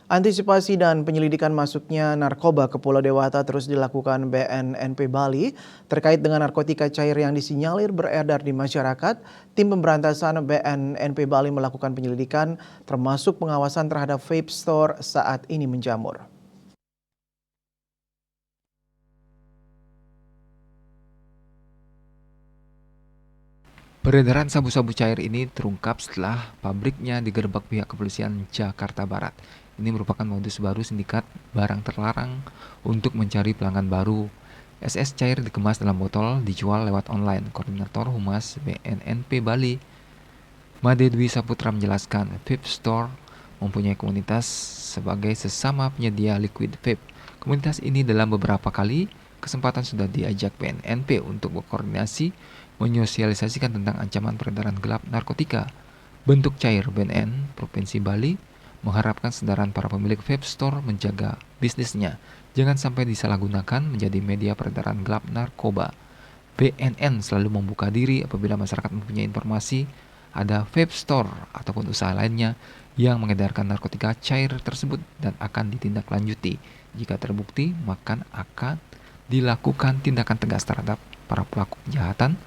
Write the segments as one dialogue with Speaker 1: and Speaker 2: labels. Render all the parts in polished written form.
Speaker 1: Antisipasi dan penyelidikan masuknya narkoba ke Pulau Dewata terus dilakukan BNNP Bali terkait dengan narkotika cair yang disinyalir beredar di masyarakat. Tim pemberantasan BNNP Bali melakukan penyelidikan termasuk pengawasan terhadap vape store saat ini menjamur.
Speaker 2: Peredaran sabu-sabu cair ini terungkap setelah pabriknya digerebek pihak kepolisian Jakarta Barat. Ini merupakan modus baru sindikat barang terlarang untuk mencari pelanggan baru. SS cair dikemas dalam botol dijual lewat online. Koordinator Humas BNNP Bali, Made Dwi Saputra menjelaskan, vape store mempunyai komunitas sebagai sesama penyedia liquid vape. Komunitas ini dalam beberapa kali kesempatan sudah diajak BNNP untuk berkoordinasi menyosialisasikan tentang ancaman peredaran gelap narkotika. Bentuk cair BNN Provinsi Bali mengharapkan kesadaran para pemilik vape store menjaga bisnisnya. Jangan sampai disalahgunakan menjadi media peredaran gelap narkoba. BNN selalu membuka diri apabila masyarakat mempunyai informasi ada vape store ataupun usaha lainnya yang mengedarkan narkotika cair tersebut dan akan ditindaklanjuti. Jika terbukti, maka akan dilakukan tindakan tegas terhadap para pelaku kejahatan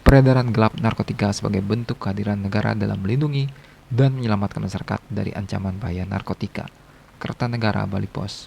Speaker 2: peredaran gelap narkotika sebagai bentuk kehadiran negara dalam melindungi dan menyelamatkan masyarakat dari ancaman bahaya narkotika. Kertanegara Bali Pos.